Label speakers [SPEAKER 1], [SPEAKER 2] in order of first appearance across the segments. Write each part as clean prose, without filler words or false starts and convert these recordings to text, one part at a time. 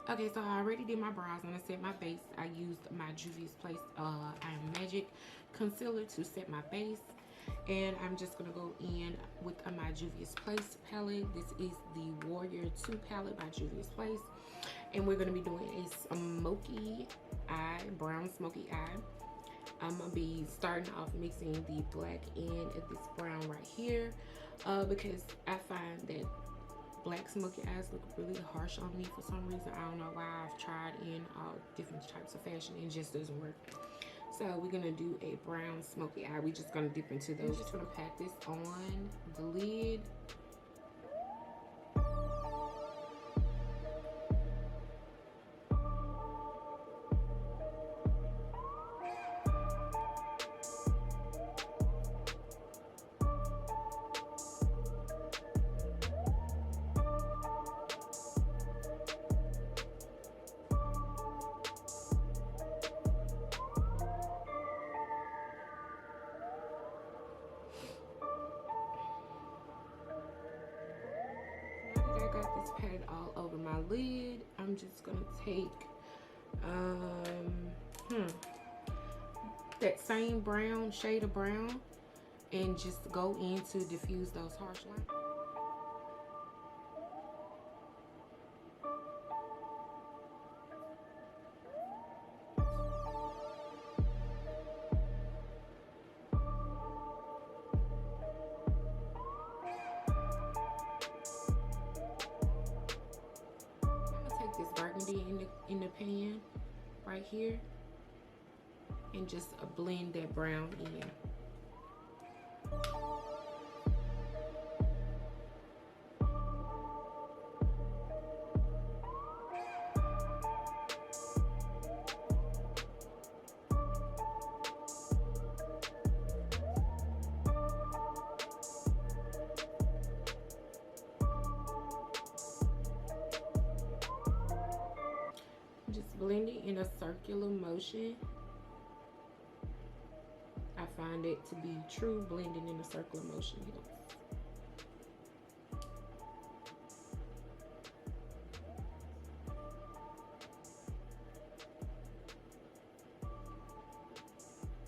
[SPEAKER 1] Okay, so I already did my brows and I set my base. I used my Juvis Place I Am Magic concealer to set my base. And I'm just going to go in with my Juvia's Place palette. This is the Warrior 2 palette by Juvia's Place. And we're going to be doing a smoky eye, brown smoky eye. I'm going to be starting off mixing the black end of this brown right here. Because I find that black smoky eyes look really harsh on me for some reason. I don't know why. I've tried in all different types of fashion and it just doesn't work. So we're gonna do a brown smoky eye. We're just gonna dip into those. I'm just gonna pat this on the lid. Patted all over my lid. I'm just gonna take that same brown shade of brown and just go in to diffuse those harsh lines. In the pan right here and just blend that brown in. Blend it in a circular motion. I find it to be true blending in a circular motion.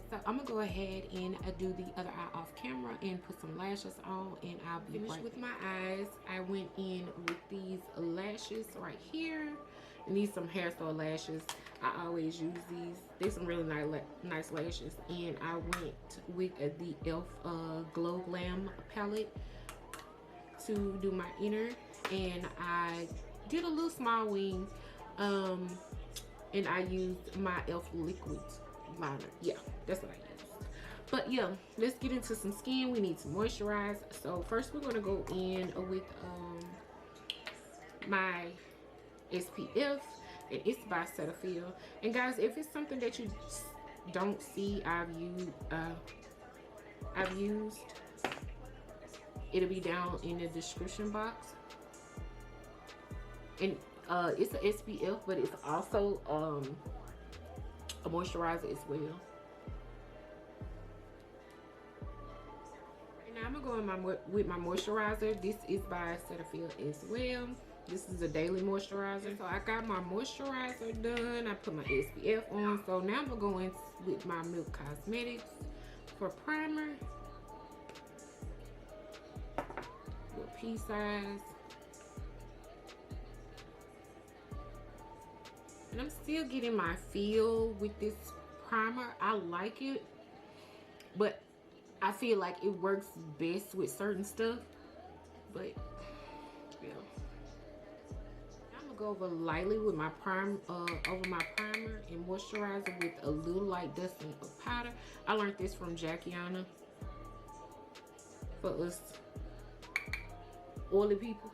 [SPEAKER 1] So I'm gonna go ahead and do the other eye off camera and put some lashes on, and I'll be finished with my eyes. I went in with these lashes right here. I need some hairstyle lashes. I always use these. They're some really nice lashes, and I went with the e.l.f. Glow Glam palette to do my inner, and I did a little small wing, and I used my e.l.f. liquid liner. Yeah, that's what I used. But yeah, let's get into some skin. We need to moisturize. So first we're gonna go in with my SPF, and it's by Cetaphil. And guys, if it's something that you don't see I've used, it'll be down in the description box. And it's an SPF, but it's also a moisturizer as well. And now I'm gonna go in with my moisturizer. This is by Cetaphil as well. This is a daily moisturizer. So I got my moisturizer done. I put my SPF on. So now I'm gonna go in with my Milk Cosmetics for primer. With pea size. And I'm still getting my feel with this primer. I like it, but I feel like it works best with certain stuff. But yeah, I'm gonna go over lightly with my primer, and moisturizer with a little light dusting of powder. I learned this from Jackiana for us oily people.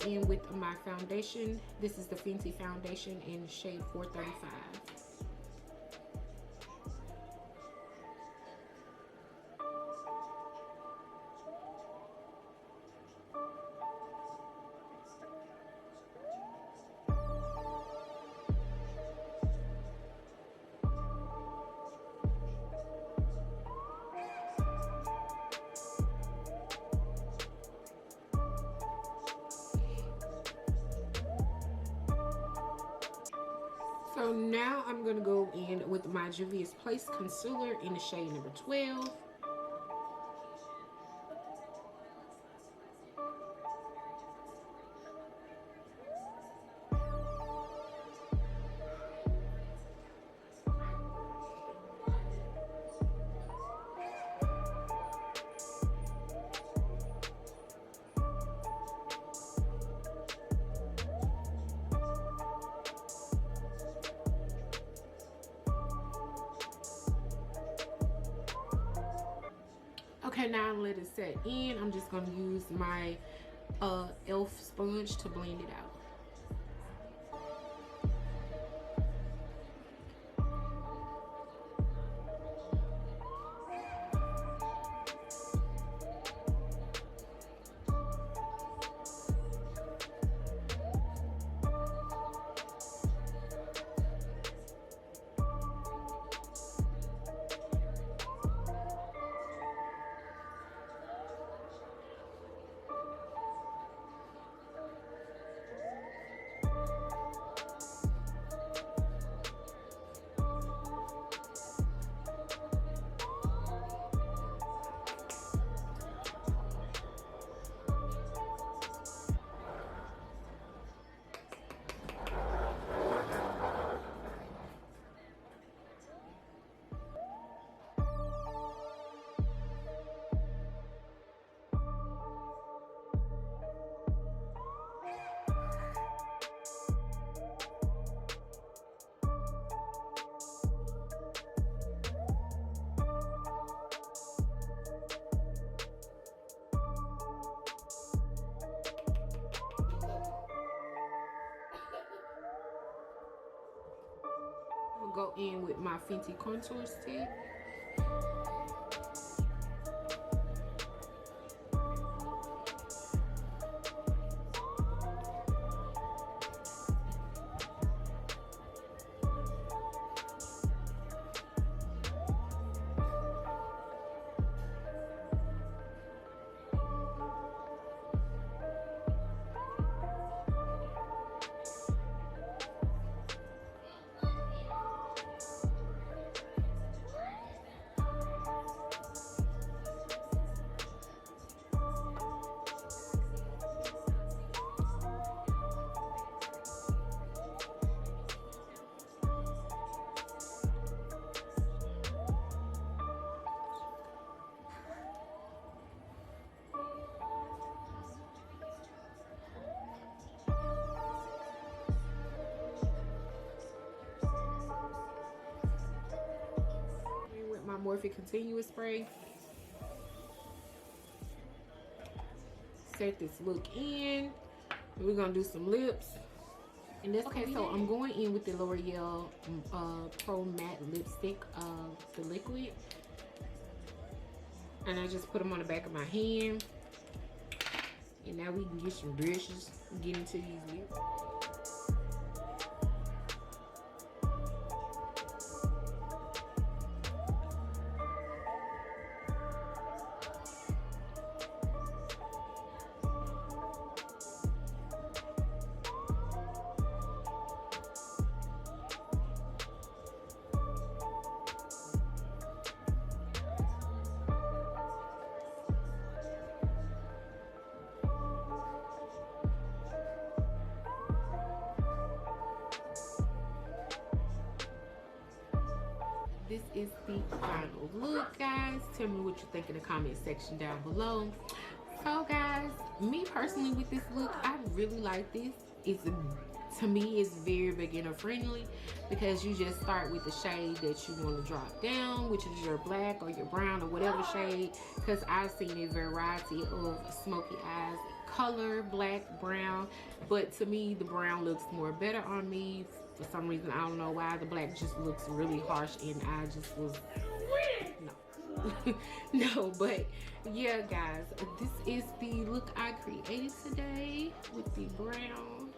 [SPEAKER 1] In with my foundation. This is the Fenty foundation in shade 435. So now I'm going to go in with my Juvis Place Concealer in the shade number 12. Okay, now I'm letting it set in. I'm just going to use my e.l.f. sponge to blend it out. Go in with my Fenty Contour stick. My Morphe continuous spray. Set this look in. We're gonna do some lips. And this okay, so I'm going in with the Loreal Pro Matte Lipstick, the liquid. And I just put them on the back of my hand. And now we can get some brushes and get into these lips. This is the final look, guys. Tell me what you think in the comment section down below. So guys, me personally with this look, I really like this. To me, it's very beginner friendly because you just start with the shade that you want to drop down, which is your black or your brown or whatever shade, because I've seen a variety of smoky eyes color, black, brown, but to me the brown looks more better on me. For some reason, I don't know why, the black just looks really harsh and I just was no. No, but yeah guys, this is the look I created today with the brown.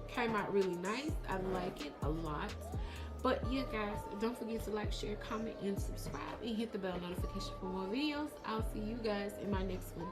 [SPEAKER 1] Came out really nice. I like it a lot. But yeah guys, don't forget to like, share, comment, and subscribe, and hit the bell notification for more videos. I'll see you guys in my next one.